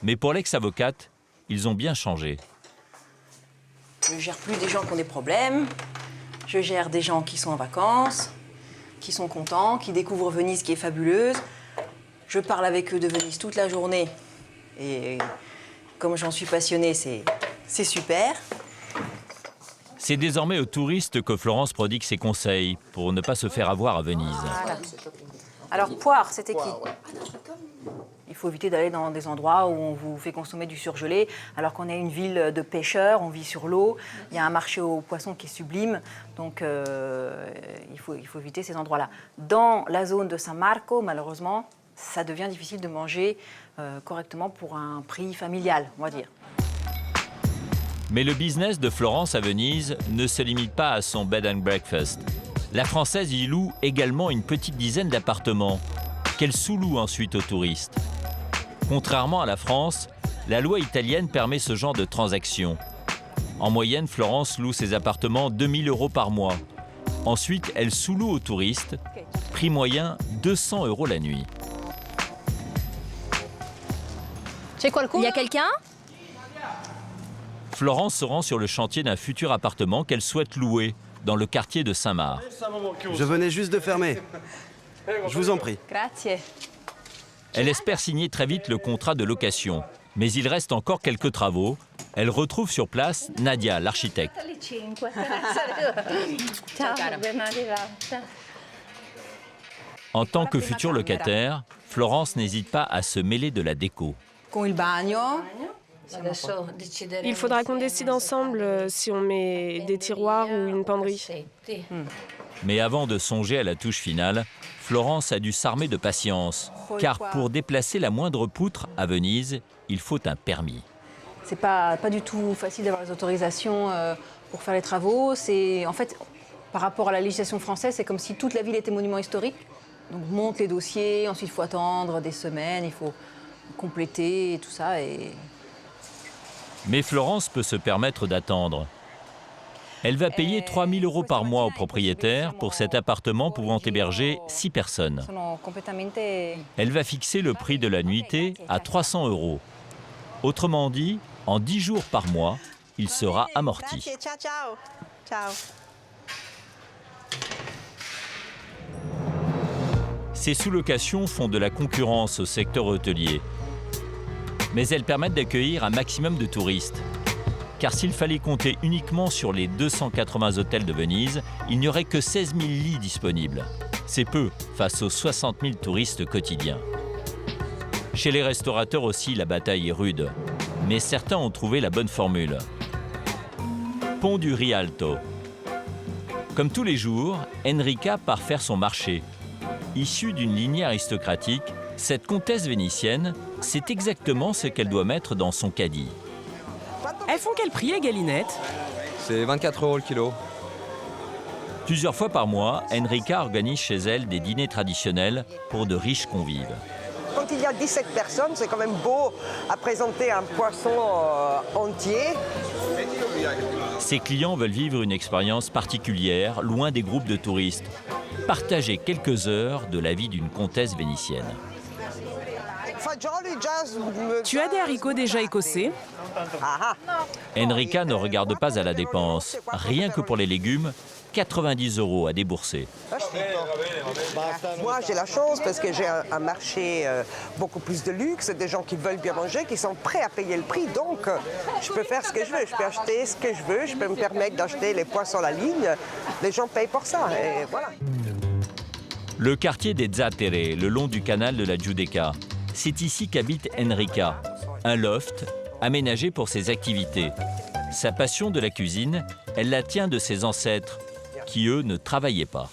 Mais pour l'ex-avocate, ils ont bien changé. Je ne gère plus des gens qui ont des problèmes. Je gère des gens qui sont en vacances, qui sont contents, qui découvrent Venise qui est fabuleuse. Je parle avec eux de Venise toute la journée. Et comme j'en suis passionnée, c'est super. C'est désormais aux touristes que Florence prodigue ses conseils pour ne pas se faire avoir à Venise. Voilà. Alors, poire, c'était qui? Il faut éviter d'aller dans des endroits où on vous fait consommer du surgelé, alors qu'on est une ville de pêcheurs, on vit sur l'eau, il y a un marché aux poissons qui est sublime, donc il faut éviter ces endroits-là. Dans la zone de San Marco, malheureusement, ça devient difficile de manger correctement pour un prix familial, on va dire. Mais le business de Florence à Venise ne se limite pas à son bed and breakfast. La Française y loue également une petite dizaine d'appartements, qu'elle sous-loue ensuite aux touristes. Contrairement à la France, la loi italienne permet ce genre de transaction. En moyenne, Florence loue ses appartements 2 000 € par mois. Ensuite, elle sous-loue aux touristes, prix moyen 200 € la nuit. Il y a quelqu'un? Florence se rend sur le chantier d'un futur appartement qu'elle souhaite louer dans le quartier de Saint-Marc. Je venais juste de fermer. Je vous en prie. Grazie. Elle espère signer très vite le contrat de location. Mais il reste encore quelques travaux. Elle retrouve sur place Nadia, l'architecte. En tant que futur locataire, Florence n'hésite pas à se mêler de la déco. Con il bagno. Il faudra qu'on décide ensemble si on met des tiroirs ou une penderie. Mais avant de songer à la touche finale, Florence a dû s'armer de patience. Car pour déplacer la moindre poutre à Venise, il faut un permis. C'est pas du tout facile d'avoir les autorisations pour faire les travaux. En fait, par rapport à la législation française, c'est comme si toute la ville était monument historique. Donc on monte les dossiers, ensuite il faut attendre des semaines, il faut compléter et tout ça. Mais Florence peut se permettre d'attendre. Elle va payer 3 000 € par mois au propriétaire pour cet appartement pouvant héberger 6 personnes. Elle va fixer le prix de la nuitée à 300 €. Autrement dit, en 10 jours par mois, il sera amorti. Ces sous-locations font de la concurrence au secteur hôtelier. Mais elles permettent d'accueillir un maximum de touristes. Car s'il fallait compter uniquement sur les 280 hôtels de Venise, il n'y aurait que 16 000 lits disponibles. C'est peu face aux 60 000 touristes quotidiens. Chez les restaurateurs aussi, la bataille est rude. Mais certains ont trouvé la bonne formule. Pont du Rialto. Comme tous les jours, Enrica part faire son marché. Issue d'une lignée aristocratique, cette comtesse vénitienne sait exactement ce qu'elle doit mettre dans son caddie. Elles font quel prix, les galinettes? C'est 24 € le kilo. Plusieurs fois par mois, Enrica organise chez elle des dîners traditionnels pour de riches convives. Quand il y a 17 personnes, c'est quand même beau à présenter un poisson entier. Ses clients veulent vivre une expérience particulière, loin des groupes de touristes. Partager quelques heures de la vie d'une comtesse vénitienne. Tu as des haricots déjà écossais? Enrica ne regarde pas à la dépense. Rien que pour les légumes, 90 € à débourser. Moi, j'ai la chance parce que j'ai un marché beaucoup plus de luxe, des gens qui veulent bien manger, qui sont prêts à payer le prix. Donc, je peux faire ce que je veux, je peux acheter ce que je veux, je peux me permettre d'acheter les poissons à la ligne. Les gens payent pour ça, et voilà. Le quartier des Zattere, le long du canal de la Giudecca. C'est ici qu'habite Enrica, un loft aménagé pour ses activités. Sa passion de la cuisine, elle la tient de ses ancêtres, qui eux ne travaillaient pas.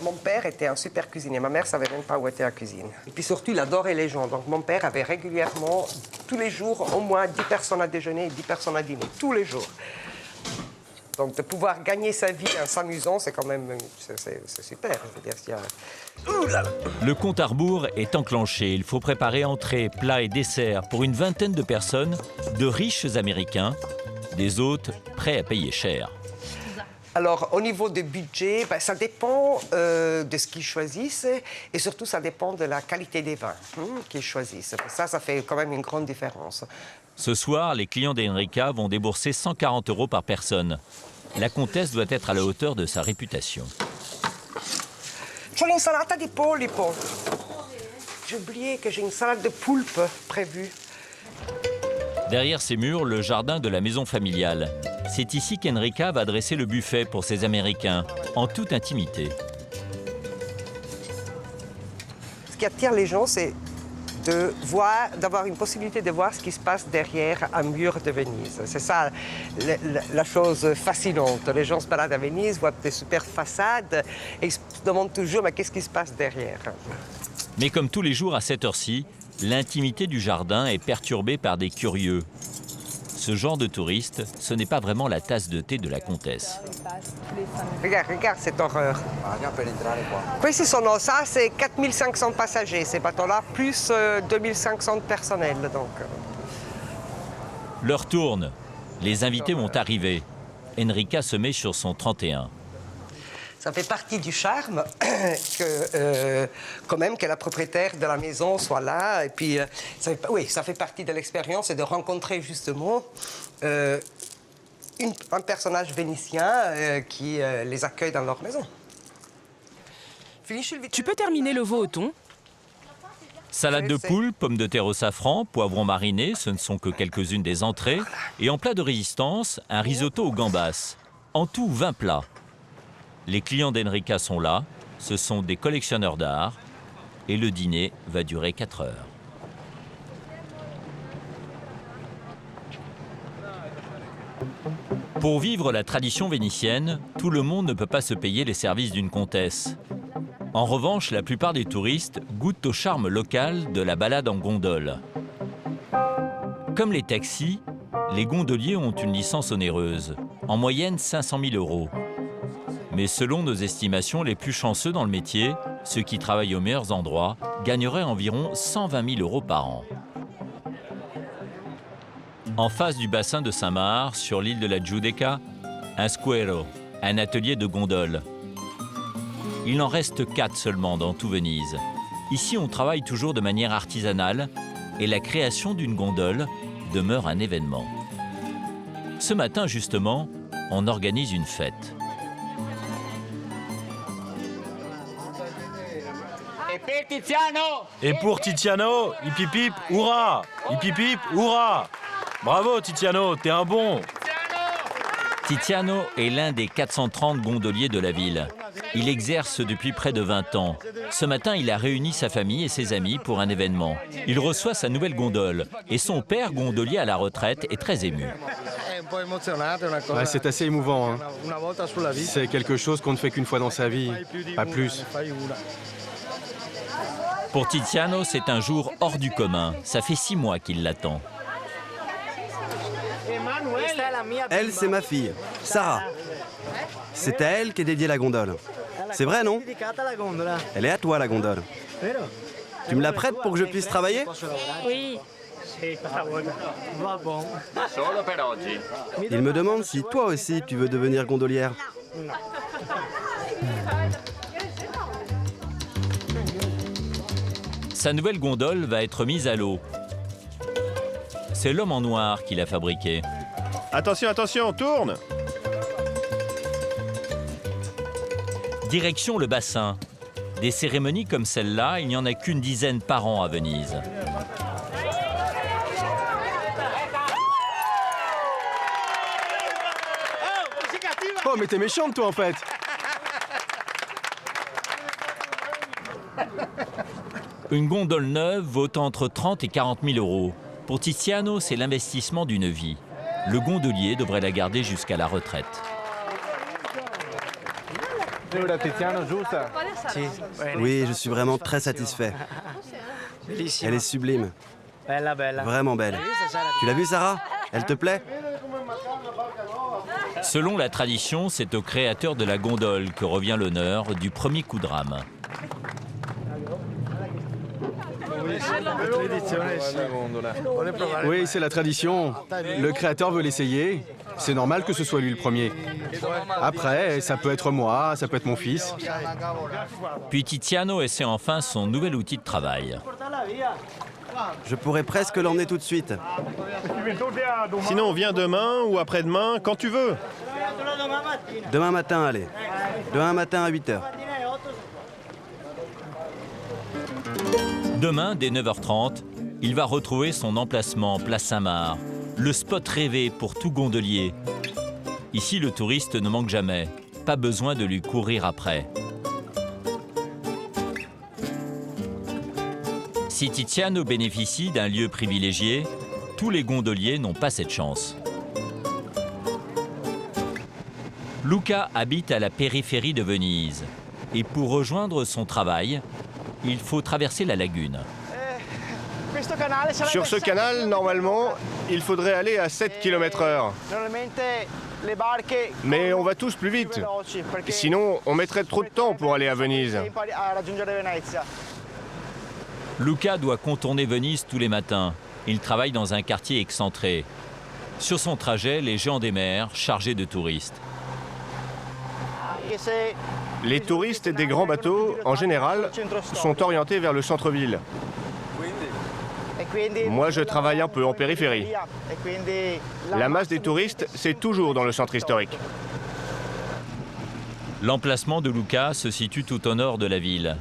Mon père était un super cuisinier, ma mère ne savait même pas où était la cuisine. Et puis surtout, il adorait les gens. Donc mon père avait régulièrement, tous les jours, au moins 10 personnes à déjeuner et 10 personnes à dîner, tous les jours. Donc de pouvoir gagner sa vie en s'amusant, c'est quand même c'est super. Je veux dire, s'il y a... Le compte à rebours est enclenché. Il faut préparer entrées, plats et desserts pour une vingtaine de personnes, de riches Américains, des hôtes prêts à payer cher. Alors, au niveau du budget, ça dépend de ce qu'ils choisissent et surtout, ça dépend de la qualité des vins qu'ils choisissent. Ça fait quand même une grande différence. Ce soir, les clients d'Enrica vont débourser 140 € par personne. La comtesse doit être à la hauteur de sa réputation. C'ho l'insalata di polipo. J'ai oublié que j'ai une salade de poulpe prévue. Derrière ces murs, le jardin de la maison familiale. C'est ici qu'Enrica va dresser le buffet pour ses Américains, en toute intimité. Ce qui attire les gens, c'est d'avoir une possibilité de voir ce qui se passe derrière un mur de Venise. C'est ça la chose fascinante. Les gens se baladent à Venise, voient des super façades et se demandent toujours mais qu'est-ce qui se passe derrière. Mais comme tous les jours à cette heure-ci, l'intimité du jardin est perturbée par des curieux. Ce genre de touriste, ce n'est pas vraiment la tasse de thé de la comtesse. Regarde cette horreur. Ça, c'est 4500 passagers, ces bateaux-là, plus 2500 de personnel. Donc. L'heure tourne. Les invités vont arriver. Enrica se met sur son 31. Ça fait partie du charme quand même que la propriétaire de la maison soit là. Et puis, ça fait partie de l'expérience et de rencontrer justement un personnage vénitien qui les accueille dans leur maison. Tu peux terminer le veau au thon? Salade de poule, pommes de terre au safran, poivrons marinés, ce ne sont que quelques-unes des entrées. Et en plat de résistance, un risotto aux gambas. En tout, 20 plats. Les clients d'Enrica sont là, ce sont des collectionneurs d'art, et le dîner va durer 4 heures. Pour vivre la tradition vénitienne, tout le monde ne peut pas se payer les services d'une comtesse. En revanche, la plupart des touristes goûtent au charme local de la balade en gondole. Comme les taxis, les gondoliers ont une licence onéreuse, en moyenne 500 000 €. Mais selon nos estimations, les plus chanceux dans le métier, ceux qui travaillent aux meilleurs endroits, gagneraient environ 120 000 € par an. En face du bassin de Saint-Marc, sur l'île de la Giudecca, un squero, un atelier de gondole. Il en reste 4 seulement dans tout Venise. Ici, on travaille toujours de manière artisanale et la création d'une gondole demeure un événement. Ce matin, justement, on organise une fête. Et pour Tiziano, hip hip hip, hurrah! Hip hip hip, hurrah! Bravo Tiziano, t'es un bon! Tiziano est l'un des 430 gondoliers de la ville. Il exerce depuis près de 20 ans. Ce matin, il a réuni sa famille et ses amis pour un événement. Il reçoit sa nouvelle gondole et son père, gondolier à la retraite, est très ému. Ouais, c'est assez émouvant. Hein. C'est quelque chose qu'on ne fait qu'une fois dans sa vie, pas plus. Pour Tiziano, c'est un jour hors du commun. Ça fait 6 mois qu'il l'attend. Elle, c'est ma fille, Sarah. C'est à elle qu'est dédiée la gondole. C'est vrai, non? Elle est à toi, la gondole. Tu me la prêtes pour que je puisse travailler? Oui. Il me demande si toi aussi tu veux devenir gondolière. Sa nouvelle gondole va être mise à l'eau. C'est l'homme en noir qui l'a fabriquée. Attention, attention, tourne! Direction le bassin. Des cérémonies comme celle-là, il n'y en a qu'une dizaine par an à Venise. Oh, mais t'es méchante, toi, en fait! Une gondole neuve vaut entre 30 et 40 000 euros. Pour Tiziano, c'est l'investissement d'une vie. Le gondolier devrait la garder jusqu'à la retraite. Oui, je suis vraiment très satisfait. Elle est sublime. Vraiment belle. Tu l'as vue, Sarah? Elle te plaît? Selon la tradition, c'est au créateur de la gondole que revient l'honneur du premier coup de rame. Oui, c'est la tradition. Le créateur veut l'essayer. C'est normal que ce soit lui le premier. Après, ça peut être moi, ça peut être mon fils. Puis Tiziano essaie enfin son nouvel outil de travail. Je pourrais presque l'emmener tout de suite. Sinon, on vient demain ou après-demain, quand tu veux. Demain matin, allez. Demain matin à 8 h. Demain, dès 9h30, il va retrouver son emplacement, place Saint-Marc, le spot rêvé pour tout gondolier. Ici, le touriste ne manque jamais. Pas besoin de lui courir après. Si Tiziano bénéficie d'un lieu privilégié, tous les gondoliers n'ont pas cette chance. Luca habite à la périphérie de Venise. Et pour rejoindre son travail, il faut traverser la lagune. Sur ce canal, normalement, il faudrait aller à 7 km/h. Mais on va tous plus vite. Sinon, on mettrait trop de temps pour aller à Venise. Luca doit contourner Venise tous les matins. Il travaille dans un quartier excentré. Sur son trajet, les géants des mers, chargés de touristes. Les touristes des grands bateaux, en général, sont orientés vers le centre-ville. Moi, je travaille un peu en périphérie. La masse des touristes, c'est toujours dans le centre historique. L'emplacement de Luca se situe tout au nord de la ville,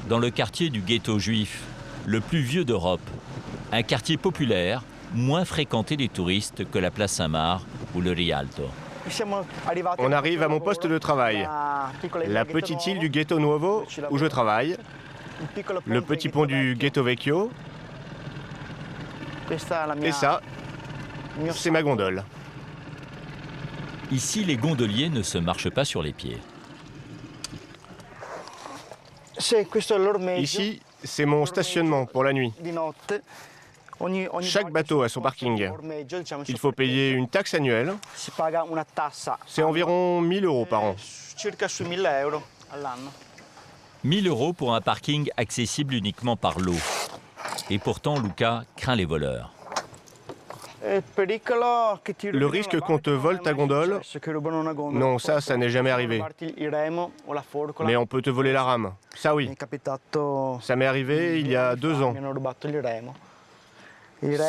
dans le quartier du ghetto juif, le plus vieux d'Europe. Un quartier populaire, moins fréquenté des touristes que la place Saint-Marc ou le Rialto. On arrive à mon poste de travail, la petite île du Ghetto Nuovo, où je travaille, le petit pont du Ghetto Vecchio, et ça, c'est ma gondole. Ici, les gondoliers ne se marchent pas sur les pieds. Ici, c'est mon stationnement pour la nuit. Chaque bateau a son parking. Il faut payer une taxe annuelle. C'est environ 1 000 euros par an. 1 000 euros pour un parking accessible uniquement par l'eau. Et pourtant, Luca craint les voleurs. Le risque qu'on te vole ta gondole, non, ça n'est jamais arrivé. Mais on peut te voler la rame, ça oui. Ça m'est arrivé il y a 2 ans.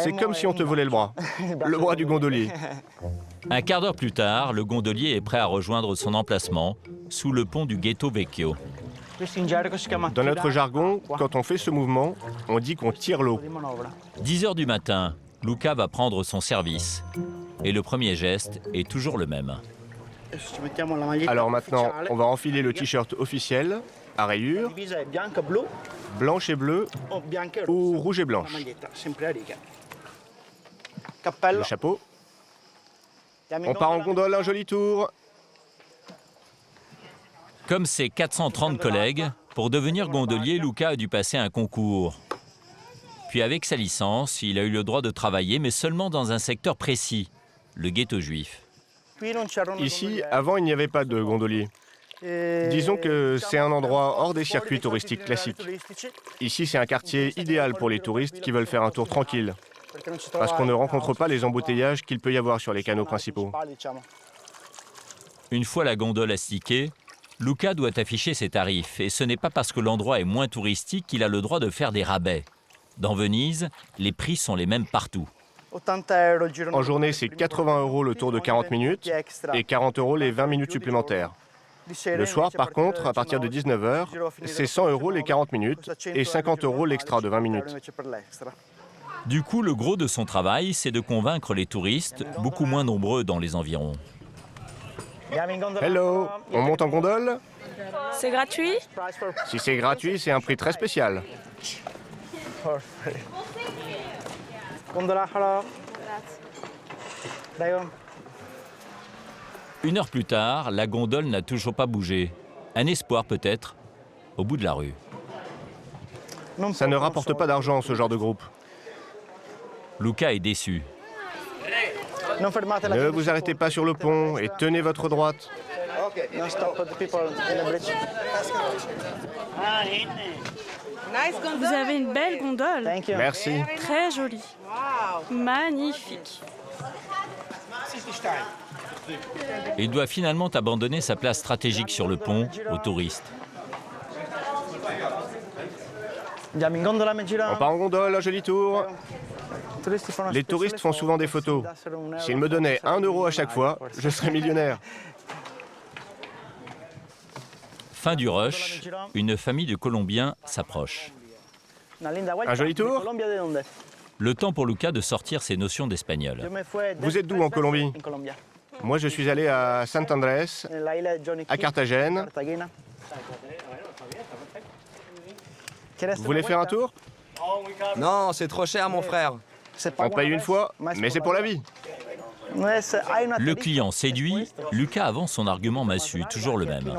C'est comme si on te volait le bras du gondolier. Un quart d'heure plus tard, le gondolier est prêt à rejoindre son emplacement sous le pont du Ghetto Vecchio. Dans notre jargon, quand on fait ce mouvement, on dit qu'on tire l'eau. 10 heures du matin, Luca va prendre son service. Et le premier geste est toujours le même. Alors maintenant, on va enfiler le t-shirt officiel, à rayures, blanche et bleue ou rouge et blanche. Le chapeau. On part en gondole, un joli tour. Comme ses 430 collègues, pour devenir gondolier, Luca a dû passer un concours. Puis avec sa licence, il a eu le droit de travailler, mais seulement dans un secteur précis, le ghetto juif. Ici, avant, il n'y avait pas de gondolier. Disons que c'est un endroit hors des circuits touristiques classiques. Ici, c'est un quartier idéal pour les touristes qui veulent faire un tour tranquille, parce qu'on ne rencontre pas les embouteillages qu'il peut y avoir sur les canaux principaux. Une fois la gondole astiquée, Luca doit afficher ses tarifs, et ce n'est pas parce que l'endroit est moins touristique qu'il a le droit de faire des rabais. Dans Venise, les prix sont les mêmes partout. En journée, c'est 80 € le tour de 40 minutes et 40 € les 20 minutes supplémentaires. Le soir, par contre, à partir de 19 h, c'est 100 € les 40 minutes et 50 € l'extra de 20 minutes. Du coup, le gros de son travail, c'est de convaincre les touristes, beaucoup moins nombreux dans les environs. Hello, on monte en gondole? C'est gratuit? Si c'est gratuit, c'est un prix très spécial. Une heure plus tard, la gondole n'a toujours pas bougé. Un espoir peut-être, au bout de la rue. Ça ne rapporte pas d'argent, ce genre de groupe. Luca est déçu. Ne vous arrêtez pas sur le pont et tenez votre droite. Vous avez une belle gondole. Merci. Très jolie. Magnifique. Il doit finalement abandonner sa place stratégique sur le pont aux touristes. On part en gondole, un joli tour. Les touristes font souvent des photos. S'ils me donnaient 1 € à chaque fois, je serais millionnaire. Fin du rush, une famille de Colombiens s'approche. Un joli tour? Le temps pour Luca de sortir ses notions d'espagnol. Vous êtes d'où en Colombie? Moi, je suis allé à Sant Andrés, à Carthagène. Vous voulez faire un tour? Non, c'est trop cher, mon frère. On paye une fois, mais c'est pour la vie. Le client séduit, Luca avance son argument massu, toujours le même.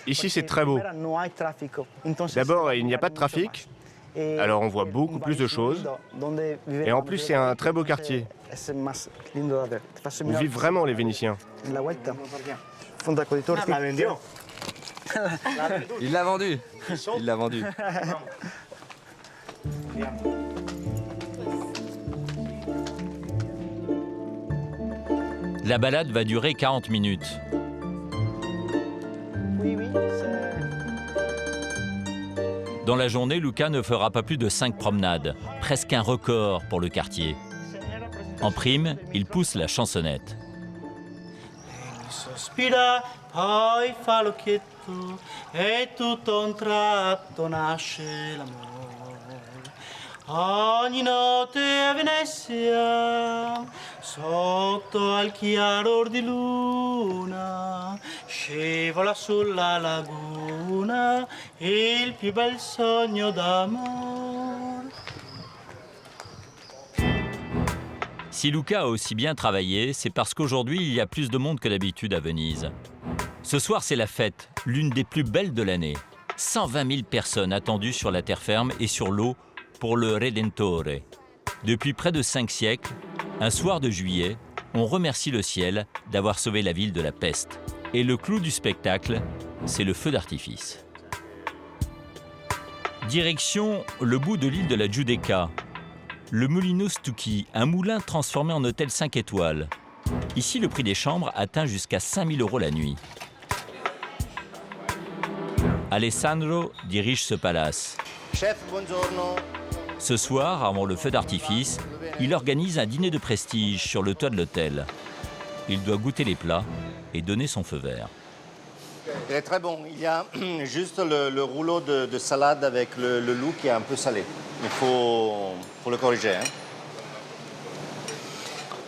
Ici, c'est très beau. D'abord, il n'y a pas de trafic, alors on voit beaucoup plus de choses. Et en plus, c'est un très beau quartier, où vivent vraiment les Vénitiens. Il l'a vendu. Il l'a vendu. La balade va durer 40 minutes. Dans la journée, Luca ne fera pas plus de 5 promenades, presque un record pour le quartier. En prime, il pousse la chansonnette. Sospira, poi fa l'occhietto e tutto un tratto nasce l'amore. Ogni notte a Venezia, sotto al chiaror di luna, scivola sulla laguna il più bel sogno d'amore. Si Luca a aussi bien travaillé, c'est parce qu'aujourd'hui, il y a plus de monde que d'habitude à Venise. Ce soir, c'est la fête, l'une des plus belles de l'année. 120 000 personnes attendues sur la terre ferme et sur l'eau pour le Redentore. Depuis près de 5 siècles, un soir de juillet, on remercie le ciel d'avoir sauvé la ville de la peste. Et le clou du spectacle, c'est le feu d'artifice. Direction le bout de l'île de la Giudecca. Le Mulino Stucchi, un moulin transformé en hôtel 5 étoiles. Ici, le prix des chambres atteint jusqu'à 5 000 € la nuit. Alessandro dirige ce palace. Chef, buongiorno. Ce soir, avant le feu d'artifice, il organise un dîner de prestige sur le toit de l'hôtel. Il doit goûter les plats et donner son feu vert. Il est très bon. Il y a juste le rouleau de salade avec le loup qui est un peu salé. Il faut le corriger.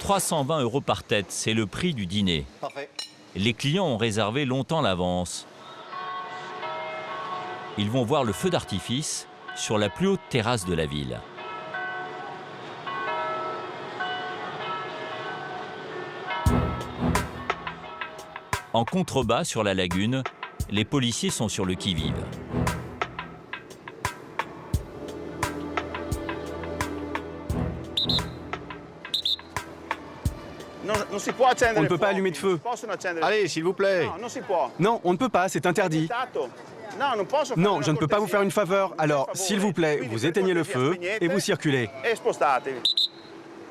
320 € par tête, c'est le prix du dîner. Parfait. Les clients ont réservé longtemps l'avance. Ils vont voir le feu d'artifice sur la plus haute terrasse de la ville. En contrebas sur la lagune, les policiers sont sur le qui-vive. On ne peut pas allumer de feu. Allez, s'il vous plaît. Non, on ne peut pas, c'est interdit. Non, je ne peux pas vous faire une faveur. Alors, s'il vous plaît, vous éteignez le feu et vous circulez.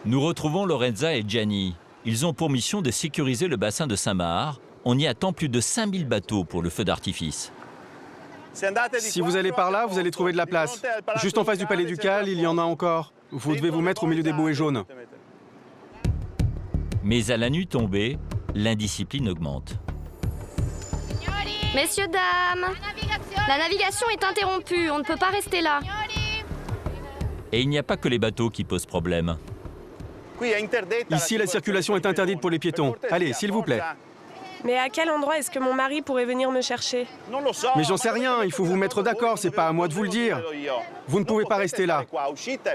Nous retrouvons Lorenza et Gianni. Ils ont pour mission de sécuriser le bassin de Saint-Marc. On y attend plus de 5000 bateaux pour le feu d'artifice. Si vous allez par là, vous allez trouver de la place. Juste en face du palais ducal, il y en a encore. Vous devez vous mettre au milieu des bouées jaunes. Mais à la nuit tombée, l'indiscipline augmente. Messieurs, dames, la navigation est interrompue, on ne peut pas rester là. Et il n'y a pas que les bateaux qui posent problème. Ici, la circulation est interdite pour les piétons. Allez, s'il vous plaît. Mais à quel endroit est-ce que mon mari pourrait venir me chercher? Mais j'en sais rien, il faut vous mettre d'accord, c'est pas à moi de vous le dire. Vous ne pouvez pas rester là.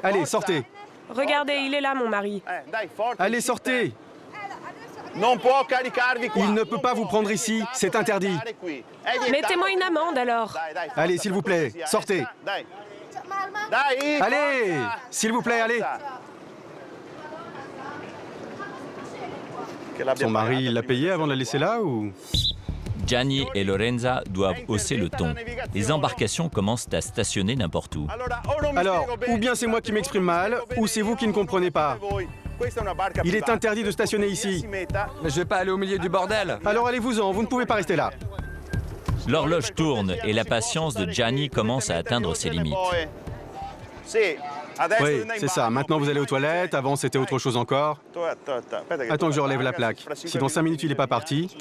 Allez, sortez. Regardez, il est là, mon mari. Allez, sortez. Il ne peut pas vous prendre ici, c'est interdit. Mettez-moi une amende alors. Allez, s'il vous plaît, sortez. Allez, s'il vous plaît, allez. Son mari l'a payé avant de la laisser là ou... Gianni et Lorenza doivent hausser le ton. Les embarcations commencent à stationner n'importe où. Alors, ou bien c'est moi qui m'exprime mal, ou c'est vous qui ne comprenez pas. Il est interdit de stationner ici. Mais je vais pas aller au milieu du bordel. Alors allez-vous-en, vous ne pouvez pas rester là. L'horloge tourne et la patience de Gianni commence à atteindre ses limites. Oui, c'est ça. Maintenant, vous allez aux toilettes. Avant, c'était autre chose encore. Attends que je relève la plaque. Si dans 5 minutes, il n'est pas parti...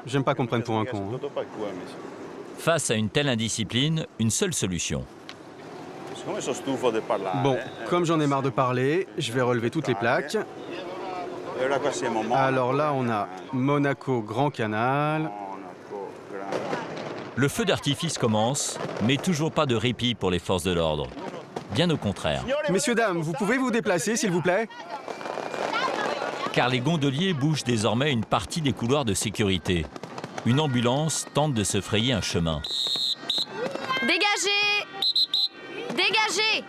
J'aime pas qu'on prenne pour un con. Hein. Face à une telle indiscipline, une seule solution. Bon, comme j'en ai marre de parler, je vais relever toutes les plaques. Alors là, on a Monaco Grand Canal. Le feu d'artifice commence, mais toujours pas de répit pour les forces de l'ordre. Bien au contraire. Messieurs, dames, vous pouvez vous déplacer, s'il vous plaît? Car les gondoliers bougent désormais une partie des couloirs de sécurité. Une ambulance tente de se frayer un chemin. Dégagez! Dégagez!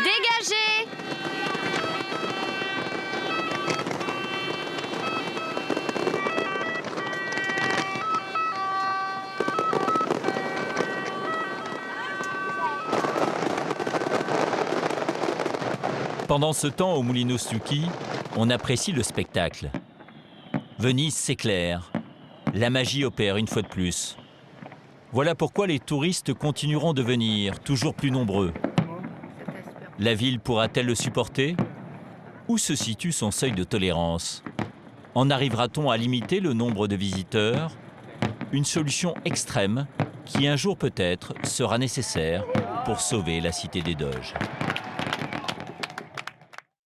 Dégagez! Pendant ce temps, au Mulino Stucchi, on apprécie le spectacle. Venise s'éclaire. La magie opère une fois de plus. Voilà pourquoi les touristes continueront de venir, toujours plus nombreux. La ville pourra-t-elle le supporter? Où se situe son seuil de tolérance? En arrivera-t-on à limiter le nombre de visiteurs? Une solution extrême qui un jour peut-être sera nécessaire pour sauver la cité des Doges.